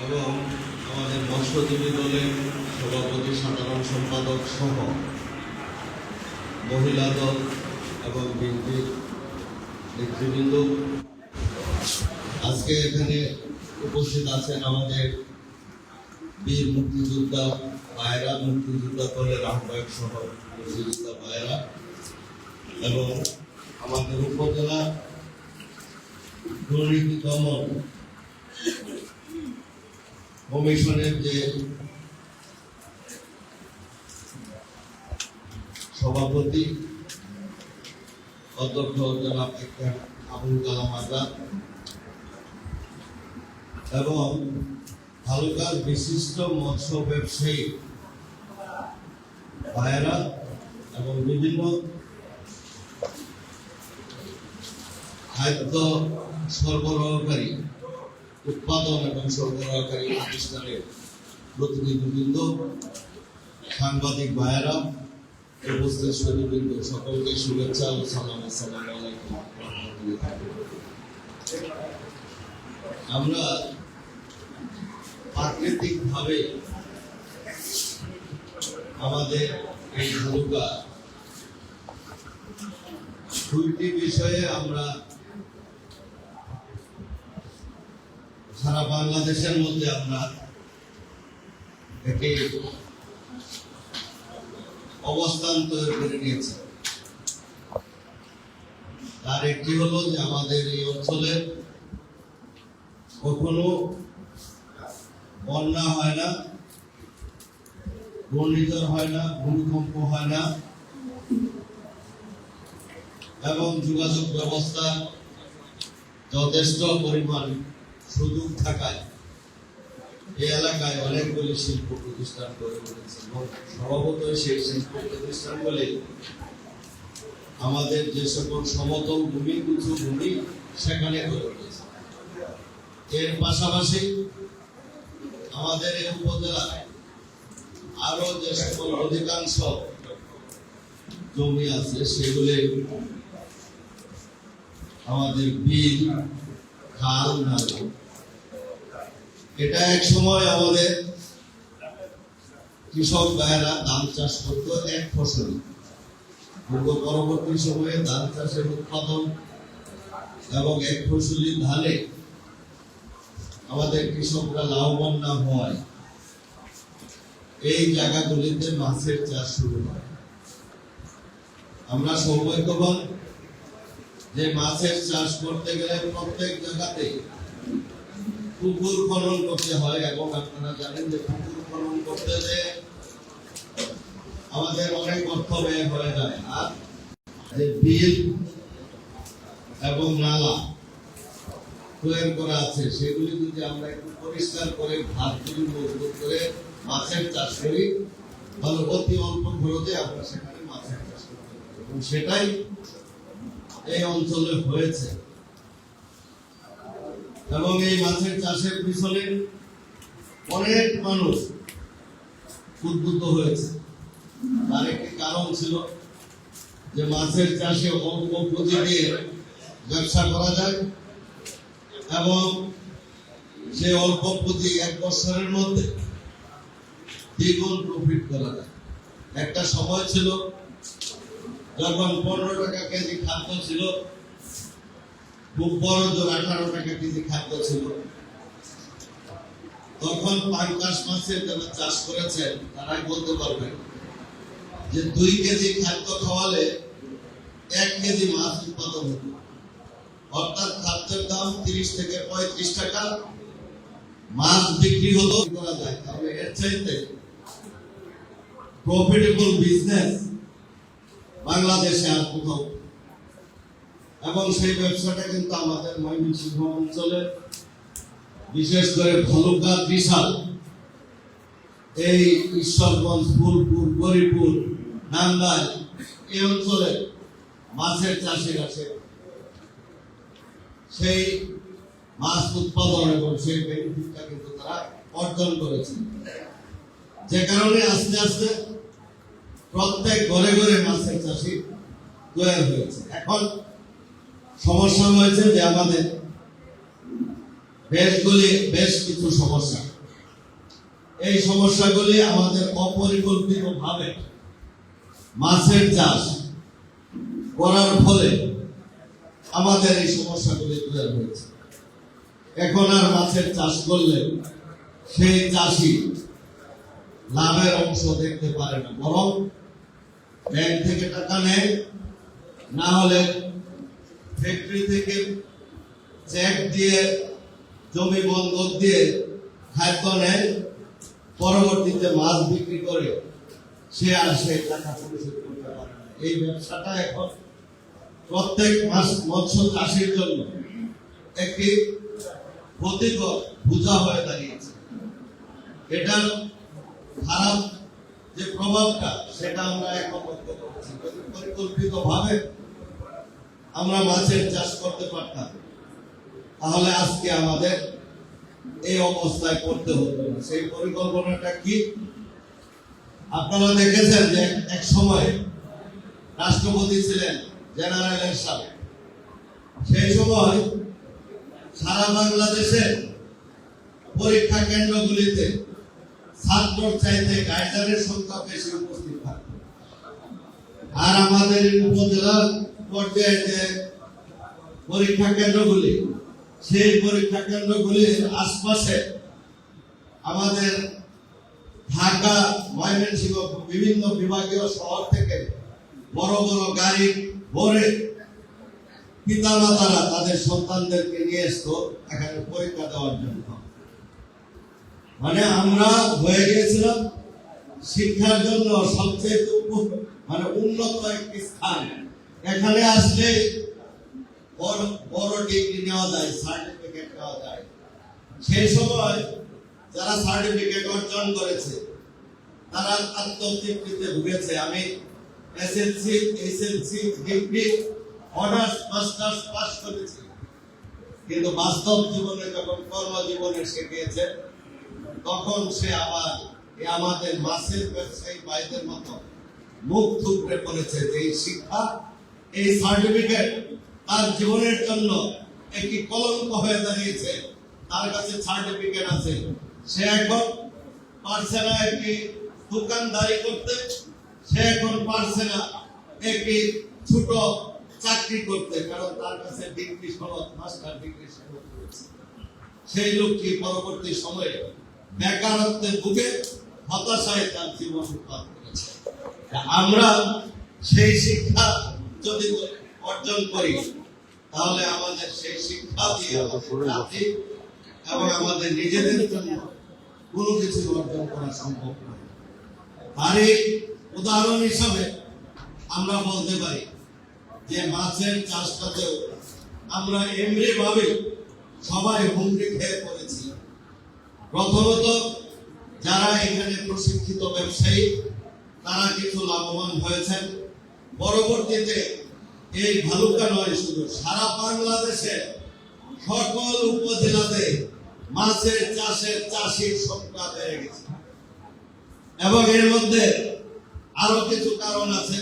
এবং আমাদের মৎস্যজীবী দলের সভাপতি, সাধারণ সম্পাদক সহ মহিলা দল এবং বিএনপির নেতৃবৃন্দ, আজকে এখানে উপস্থিত আছেন আমাদের বীর মুক্তিযোদ্ধা ভাইয়েরা, মুক্তিযোদ্ধা দলের আহ্বায়ক সহ মুক্তিযোদ্ধা ভাইয়েরা এবং আমাদের উপজেলা দুর্নীতি দমন কমিশনের যে সভাপতি অধ্যক্ষ জনাব আবুল কালাম আজাদ এবং ভালুকার বিশিষ্ট মৎস্য ব্যবসায়ী ভাইয়েরা এবং বিভিন্ন খাদ্য সরবরাহকারী, উৎপাদন এবং সরবরাহকারী প্রতিষ্ঠানের প্রতিনিধিবৃন্দ, সাংবাদিক ভাইয়েরা, উপস্থিত সুধীবৃন্দ, সকলকে শুভেচ্ছা ও সালাম। আসসালামু আলাইকুম। আমরা প্রাকৃতিকভাবে আমাদের এই ভালুকা দুইটি বিষয়ে আমরা সারা বাংলাদেশের মধ্যে আমরা একটি অবস্থান তৈরি করে নিয়েছি। তার একটি হলো যে আমাদের এই অঞ্চলে কখনো বন্যা হয় না, ঘূর্ণিঝড় হয় না, ভূমিকম্প হয় না এবং যোগাযোগ ব্যবস্থা যথেষ্ট পরিমাণ সুযোগ থাকায় এই এলাকায় অনেকগুলি শিল্প প্রতিষ্ঠান গড়ে উঠেছে এবং স্বভাবতই সেই শিল্প প্রতিষ্ঠানগুলি আমাদের যে সকল সমতল ভূমি, উঁচু ভূমি সেখানে গড়ে উঠেছে। এর পাশাপাশি আমাদের এই উপজেলায় আরো যে সকল অধিকাংশ জমি আছে সেগুলি আমাদের বিল, খাল, নালা। এটা এক সময় আমাদের কৃষক ভাইয়েরা ধান চাষ করতো এক ফসলি, কিন্তু পরবর্তী সময়ে ধান চাষের উৎপাদন এবং এক ফসলি ধানে আমাদের কৃষকরা লাভবান না হওয়ায় এই জায়গাগুলিতে মাছের চাষ শুরু হয়। আমরা সৌভাগ্যবান যে মাছের চাষ করতে গেলে প্রত্যেক জায়গাতে পুকুর খনন করতে হয় এবং আপনারা জানেন যে পুকুর খনন করতে যে আমাদের অনেক অর্থ ব্যয় হয়ে যায়। আর যে বিল এবং নালা তৈরি করা আছে সেগুলি যদি আমরা একটু পরিষ্কার করে ঘাটগুলি মজবুত করে মাছের চাষ করি তাহলে অতি অল্প খরচে আমরা সেখানে মাছের চাষ করতে পারি এবং সেটাই এই অঞ্চলে হয়েছে। এবং এই মাছের চাষের পিছনে অনেক মানুষ উদ্বুদ্ধ হয়েছে। তার একটি কারণ ছিল যে মাছের চাষে অল্প পুঁজি দিয়ে ব্যবসা করা যায় এবং সে অল্প পুঁজি এক বছরের মধ্যে দ্বিগুণ প্রফিট করা যায়। একটা সময় ছিল যখন 15 টাকা কেজি খাদ্য ছিল, খুব বড় জোর 18 টাকা কেজি খাদ্য ছিল। তখন পাঙ্গাস মাছের যারা চাষ করেছেন তারাই বলতে পারবেন যে 2 কেজি খাদ্য খাওয়ালে 1 কেজি মাছ উৎপাদন হতো। অর্থাৎ খাদ্যের দাম 30 থেকে 35 টাকা, মাছ বিক্রি হতো করা যায়। তাহলে এর চাইতে প্রফিটেবল বিজনেস বাংলাদেশে আর কোথাও। এবং সেই ব্যবসাটা কিন্তু আমাদের ময়মনসিংহ অঞ্চলে, বিশেষ করে ভালুকা, বিশাল এই ঈশ্বরগঞ্জ, ফুলপুর, গরিপুর, নান্দাইল এই অঞ্চলে মাছের চাষের আছে সেই মাছ উৎপাদন এবং সেই বেনিফিটটা কিন্তু তারা অর্জন করেছে। যে কারণে আস্তে আস্তে প্রত্যেক ঘরে ঘরে মাছের চাষি তৈরি হয়েছে। এখন সমস্যা হয়েছে যে আমাদের বেশ কিছু সমস্যা। এই সমস্যাগুলি আমাদের অপরিকল্পিতভাবে মাছের চাষ করার ফলে আমাদের এই সমস্যাগুলি তৈরি হয়েছে। এখন আর মাছের চাষ করলে সেই চাষি লাভের অংশ দেখতে পারে না, বরং ব্যাংক থেকে টাকা নেয়, না হলে ফ্যাক্টরি থেকে চেক দিয়ে জমি বন্ধক দিয়ে খাদ্য নেয়, পরবর্তীতে মাছ বিক্রি করে সে আর সেই টাকা পরিশোধ করতে পারে না। এই ব্যবসাটা এখন প্রত্যেক মাস মৎস্য চাষীর জন্য একটি ক্ষতিকর বোঝা হয়ে দাঁড়িয়েছে। এটার খারাপ যে প্রভাবটা সেটা আমরা এখন লক্ষ্য করছি। পরিকল্পিতভাবে আমরা মাছের চাষ করতে পারতাম, তাহলে আজকে আমাদের এই অবস্থায় পড়তে হতো না। সেই পরিকল্পনাটা কি? আপনারা দেখেছেন যে এক সময় রাষ্ট্রপতি ছিলেন জেনারেল এরশাদ। সেই সময় সারা বাংলাদেশের পরীক্ষা কেন্দ্রগুলিতে ছাত্রর চাইতে গাইডারের সংখ্যা বেশি উপস্থিত থাকে। আর আমাদের উপজেলা পর্যায়ে যে পরীক্ষা কেন্দ্রগুলি, সেই পরীক্ষা কেন্দ্রগুলির আশপাশে আমাদের ঢাকা, ময়মনসিংহ বিভিন্ন বিভাগীয় শহর থেকে বড় বড় গাড়ি ভরে পিতামাতারা তাদের সন্তানদেরকে নিয়ে আসতো এখানে পরীক্ষা দেওয়ার জন্য। মানে আমরা হয়ে গিয়েছিলাম শিক্ষার জন্য সবচেয়ে উন্নত একটি স্থান। এখানে আসলে বড় ডিগ্রি নেওয়া যায়, সার্টিফিকেট নেওয়া যায়। সেই সময় যারা সার্টিফিকেট অর্জন করেছে তারা আত্মতৃপ্তিতে ভুগেছে, আমি SSC, HSC, degree, honours, masters pass করেছি। কিন্তু বাস্তব জীবনে যখন কর্মজীবনে সে গিয়েছে, তখন সে আবার আমাদের মাছের ব্যবসায়ী ভাইদের মতো মুখ থুবড়ে পড়েছে যে এই শিক্ষা, এই সার্টিফিকেট তার জীবনের জন্য একটি কলঙ্ক হয়ে দাঁড়িয়েছে। তার কাছে সার্টিফিকেট আছে, সে এখন পারছে না একটি দোকানদারি করতে, সে এখন পারছে না একটি ছোট চাকরি করতে, কারণ তার কাছে ডিগ্রি সনদ, মাস্টার ডিগ্রি সনদ রয়েছে। সেই লোকটি পরবর্তী সময়ে বেকারত্বে ভুগে হতাশায় তার জীবন উৎপাদ করেছে। আমরা সেই শিক্ষা যদি অর্জন করি, তাহলে আমাদের সেই শিক্ষা দিয়ে জাতি এবং আমাদের নিজেদের জন্য কোনো কিছু অর্জন করা সম্ভব নয়। আর এই উদাহরণ হিসাবে আমরা বলতে পারি যে মাছের চাষটাতেও আমরা এমনি ভাবে সবাই হুমড়ি খেয়ে পড়েছি। প্রথমত যারা এখানে প্রশিক্ষিত ব্যবসায়ী তারা কিছু লাভবান হয়েছেন। পরবর্তীতে এই ভালুকা নয়, শুধু সারা বাংলাদেশে সকল উপজেলাতে মাছের চাষের চাষির সংখ্যা বেড়ে গেছে। এবং এর মধ্যে আরো কিছু কারণ আছে,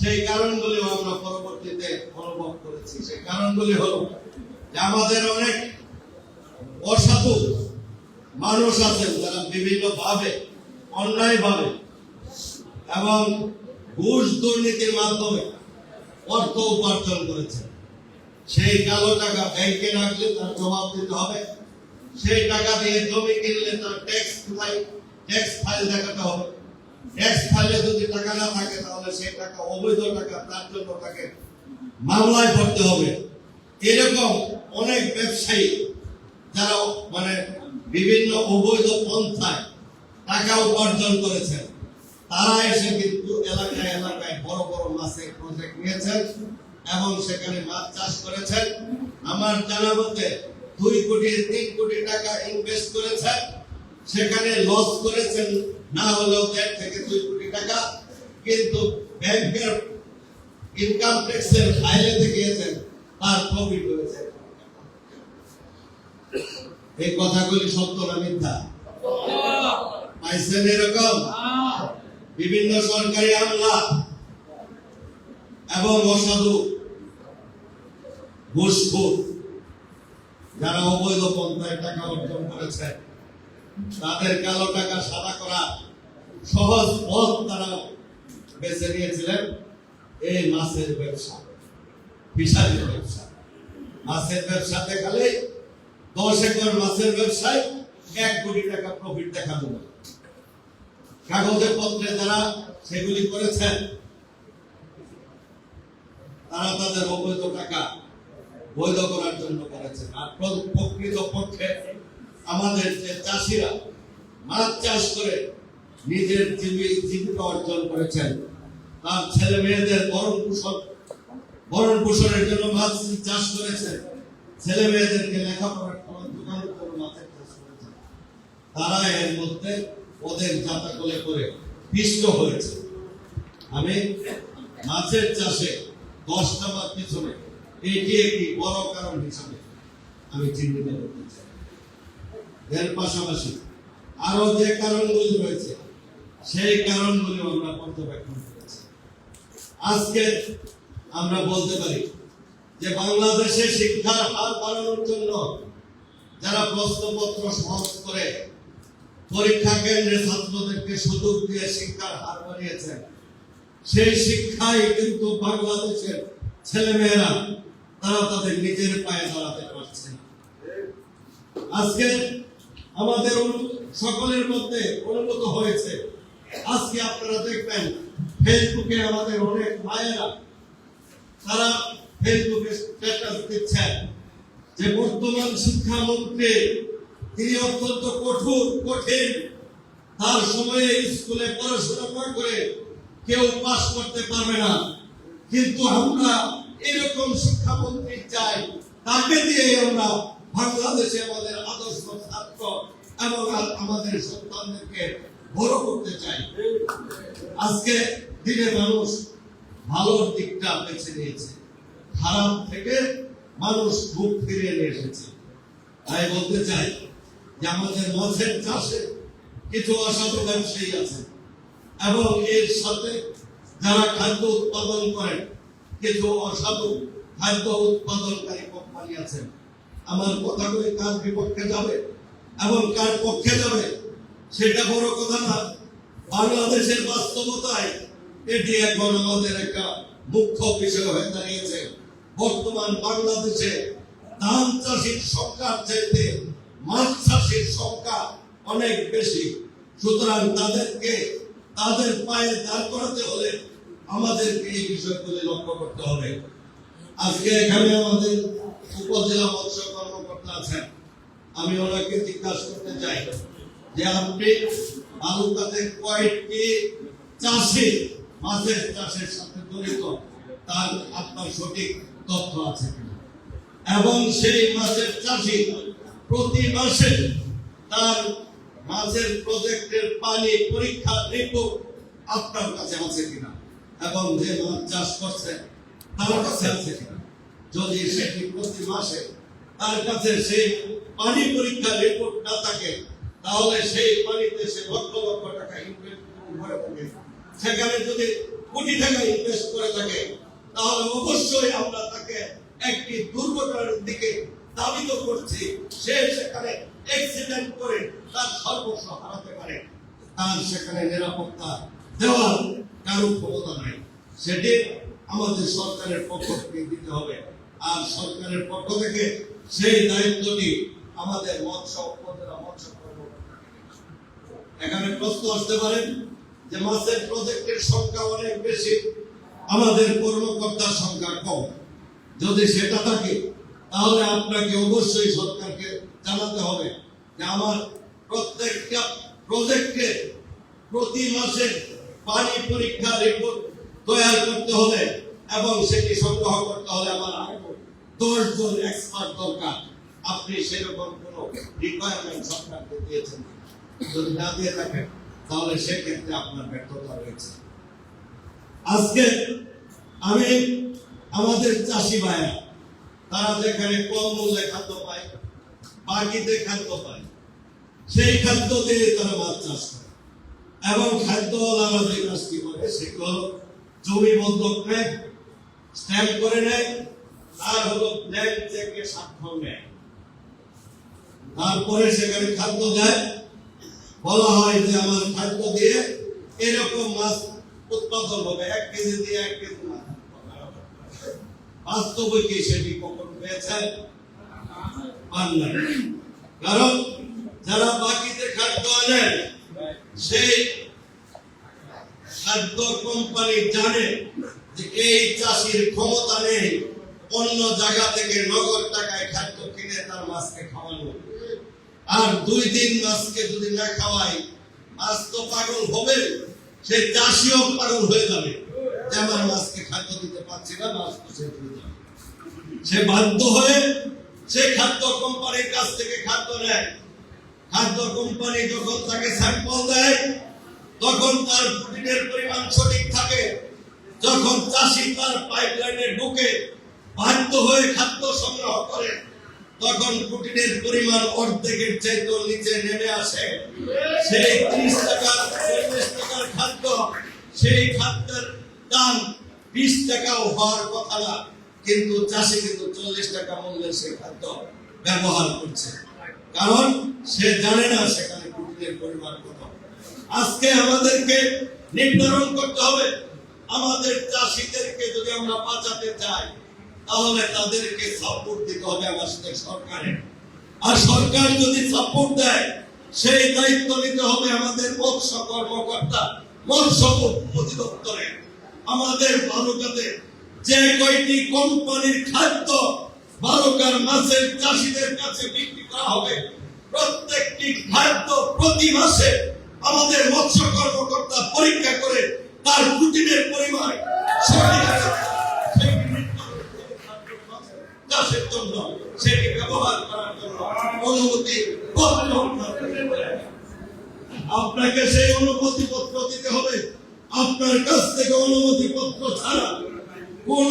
সেই কারণগুলিও আমরা পরবর্তীতে অনুভব করেছি। সেই কারণগুলি হলো যে আমাদের অনেক অসাধু মানুষ আছেন যারা বিভিন্ন ভাবে, অন্যায় ভাবে এবং ঘুষ দুর্নীতির মাধ্যমে অর্থ উপার্জন করেছে। সেই কালো টাকা ব্যাংকে রাখলে তার জবাব দিতে হবে, সেই টাকা দিয়ে জমি কিনলে তার ট্যাক্স ফাইল দেখাতে হবে। ট্যাক্স ফাইলে যদি টাকা না থাকে তাহলে সেই টাকা অবৈধ টাকা, তার জন্য তাকে মামলায় পড়তে হবে। এরকম অনেক ব্যবসায়ী যারা বিভিন্ন অবৈধ পন্থায় টাকা উপার্জন করেছেন, তারা এসে কিন্তু এলাকায় এলাকায় বড় বড় মাছের প্রজেক্ট নিয়েছেন এবং সেখানে মাছ চাষ করেছেন। আমার জানা মতে 2 কোটি 3 কোটি টাকা ইনভেস্ট করেছেন, সেখানে লস করেছেন না হলেও 1.5 থেকে 2 কোটি টাকা, কিন্তু ব্যাংকের ইনকাম ট্যাক্সের ফাইলে দেখিয়েছেন তার প্রফিট হয়েছে। এই কথাগুলি সত্য না মিথ্যা? পাইছেন এরকম বিভিন্ন সরকারি আমলা এবং অসাধু ঘুষখোর যারা অবৈধ পন্থায় টাকা অর্জন করেছে তাদের কালো টাকা সাদা করা সহজ পথ তারা বেছে নিয়েছিলেন এই মাছের ব্যবসা, ফিশারির ব্যবসা। মাছের ব্যবসা দেখালে 10 একর মাছের ব্যবসায় 1 কোটি টাকা প্রফিট দেখা যাবে। কাগজে পত্রে যারা সেগুলি করেছেন তারা তাদের অবৈধ টাকা বৈধ করার জন্য করেছেন। আর প্রকৃত পক্ষে আমাদের যে চাষিরা মাছ চাষ করে নিজের জীবিকা অর্জন করেছেন, তার ছেলে মেয়েদের ভরণ পোষণের জন্য মাছ চাষ করেছেন, ছেলে মেয়েদেরকে লেখাপড়ার দোকানের জন্য মাছের চাষ করেছেন, তারা এর মধ্যে ওদের যাতাকলে করে পিষ্ট হয়েছে। আমি মাছের চাষে 10 টাকার পিছনে এটি একটি বড় কারণ হিসাবে আমি চিহ্নিত করতে চাই। এর পাশাপাশি আরো যে কারণগুলি রয়েছে সেই কারণগুলি আমরা পর্যবেক্ষণ করেছি। আজকে আমরা বলতে পারি যে বাংলাদেশে শিক্ষার হার বাড়ানোর জন্য যারা প্রশ্নপত্র সহজ করে পরীক্ষা কেন্দ্রে ছাত্রদেরকে সুযোগ দিয়ে শিক্ষার হার বাড়িয়েছেন, সেই শিক্ষাই কিন্তু বাংলাদেশের ছেলেমেয়েরা তারা তাদের নিজের পায়ে দাঁড়াতে পারছে না। আজকে আমাদের সকলের মধ্যে অনুভূত হয়েছে, আজকে আপনারা দেখবেন ফেসবুকে আমাদের অনেক মায়েরা তারা ফেসবুকে স্ট্যাটাস দিচ্ছেন যে বর্তমান শিক্ষামন্ত্রী তিনি অত্যন্ত কঠিন, তার সময়ে স্কুলে পড়াশোনা না করে কেউ পাস করতে পারবে না, কিন্তু আমরা এরকম শিক্ষামন্ত্রী চাই, তাকে দিয়ে আমরা বাংলাদেশে আমাদের আদর্শ ছাত্র এবং আমাদের সন্তানদেরকে বড় করতে চাই। আজকে দিনে মানুষ ভালোর দিকটা বেছে নিয়েছে, খারাপ থেকে মানুষ মুখ ফিরিয়ে নিয়ে এসেছে। তাই বলতে চাই যে আমাদের মাছের চাষে কিছু অসাধু ব্যবসায়ী আছে এবং এর সাথে যারা খাদ্য উৎপাদন করেন কিছু অসাধু খাদ্য উৎপাদনকারী কোম্পানি আছেন। আমার কথাগুলি কার বিপক্ষে যাবে এবং কার পক্ষে যাবে সেটা বড় কথা না, বাংলাদেশের বাস্তবতায় এটি এখন আমাদের একটা মুখ্য বিষয় হয়ে দাঁড়িয়েছে। বর্তমান বাংলাদেশে ধান চাষির সংখ্যার চাইতে মাছ চাষির সংখ্যা অনেক বেশি, সুতরাং তাদেরকে তাদের পায়ে দাঁড় করাতে হলে আমাদেরকে এই বিষয়গুলি লক্ষ্য করতে হবে। আজকে এখানে আমাদের উপজেলা মৎস্য কর্মকর্তা আছেন, আমি ওনাকে জিজ্ঞাসা করতে চাই যে আপনি বালুকাতে কয়েকটি চাষি মাছের চাষের সাথে জড়িত, তার আপনার সঠিক তথ্য আছে কিনা, এবং সেই মাছের চাষি প্রতি মাসে তার মাছের প্রজেক্টের পানি পরীক্ষা রিপোর্ট আপনার কাছে আছে কিনা, এবং যে মাছ চাষ করছে তার কাছে আছে কিনা। যদি সেটি প্রতি মাসে তার কাছে সেই পানি পরীক্ষা রিপোর্ট না থাকে, তাহলে সেই পানিতে সে লক্ষ লক্ষ টাকা ইনভেস্ট করে থাকে, সেখানে যদি কোটি টাকা ইনভেস্ট করে থাকে, তাহলে অবশ্যই আমরা তাকে একটি দুর্ঘটনার দিকে দাবিত করছি। সে সেখানে অ্যাক্সিডেন্ট করে তার সর্বস্ব হারাতে পারে, তার সেখানে নিরাপত্তা দেওয়ার কারো ক্ষমতা নাই। সেটি আমাদের সরকারের পক্ষ থেকে দিতে হবে, আর সরকারের পক্ষ থেকে সেই দায়িত্বটি আমাদের মৎস্য উপজেলা মৎস্য কর্মকর্তা। এখানে প্রশ্ন আসতে পারে যে মাছের প্রজেক্টের সংখ্যা অনেক বেশি, আমাদের কর্মকর্তার সংখ্যা কম। যদি সেটা থাকে তাহলে আপনাকে অবশ্যই সরকারকে জানাতে হবে যে আমার প্রত্যেকটা প্রজেক্টে প্রতি মাসে পানি পরীক্ষা রিপোর্ট তৈরি করতে হবে এবং সেটি সংগ্রহ করতে হলে আমার আরো 10 জন এক্সপার্ট দরকার। আপনি সেরকম কোন রিকোয়ারমেন্ট সরকারকে দিয়েছেন? যদি না দিয়ে থাকেন তাহলে সেক্ষেত্রে আপনার ব্যর্থতা রয়েছে। আজকে আমি আমাদের চাষি ভাইরা তারা যেখানে কম মূল্যে খাদ্য পায়, বাকিতে খাদ্য পায়, সেই খাদ্য দিয়ে তারা মাছ চাষ করে এবং খাদ্যওয়ালারা যে কাজটি করে সেটি হলো জমি বন্ধক নেয়, স্ট্যাম্প করে নেয়, আর হলো ব্ল্যাঙ্ক চেকে স্বাক্ষর নেয়। তারপরে সেখানে খাদ্য দেয়, বলা হয় যে আমার খাদ্য দিয়ে এরকম মাছ উৎপাদন হবে, 1 কেজি দিয়ে 1 কেজি মাছ। বাস্তবে কি সেটি কখন পেয়েছেন? পান নাই। কারণ যারা বাকিতে খাদ্য আনেন সেই খাদ্য কোম্পানি জানে যে এই চাষির ক্ষমতা নেই অন্য জায়গা থেকে নগদ টাকায় খাদ্য কিনে তার মাছকে খাওয়ানো। আর 2 দিন মাছকে যদি না খাওয়াই, মাছ তো পাগল হবে, সেই চাষিও পাগল হয়ে যাবে যে আমার মাছকে খাদ্য দিতে পারছি না, মাছ তো শেষ হয়ে যাবে। সে বাধ্য হয়ে সে খাদ্য কোম্পানির কাছ থেকে খাদ্য নেয়। খাদ্য কোম্পানি যখন তাকে স্যাম্পল দেয় তখন তার প্রোটিনের পরিমাণ সঠিক থাকে। যখন চাষি তার পাইপলাইনে ঢুকে বাধ্য হয়ে খাদ্য সংগ্রহ করে তখন প্রোটিনের পরিমাণ অর্ধেকের চাইতেও নিচে নেমে আসে। সেই 30 টাকা 40 টাকার খাদ্য, সেই খাদ্যের দাম 20 টাকাও হওয়ার কথা না, কিন্তু চাষি কিন্তু 40 টাকা মূল্যের সেই খাদ্য ব্যবহার করছে, কারণ সে জানে না সেখানে প্রোটিনের পরিমাণ কত। আজকে আমাদেরকে নির্ধারণ করতে হবে, আমাদের চাষিদেরকে যদি আমরা বাঁচাতে চাই তাহলে তাদেরকে সাপোর্ট দিতে হবে আমাদের সরকারের। আর সরকার যদি সাপোর্ট দেয় সেই দায়িত্ব নিতে হবে আমাদের মৎস্য কর্মকর্তা, মৎস্য অধিদপ্তরে। আমাদের বালুকাতে যে কয়টি কোম্পানির খাদ্য বালুকার মাছের চাষিদের কাছে বিক্রি করা হবে, প্রত্যেকটি খাদ্য প্রতি মাসে আমাদের মৎস্য কর্মকর্তা পরীক্ষা করে তার প্রোটিনের পরিমাণ চাষের জন্য সেটি ব্যবহার করার জন্য অনুমতি আপনাকে সেই অনুমতি পত্র দিতে হবে। আপনার কাছ থেকে অনুমতি পত্র ছাড়া কোন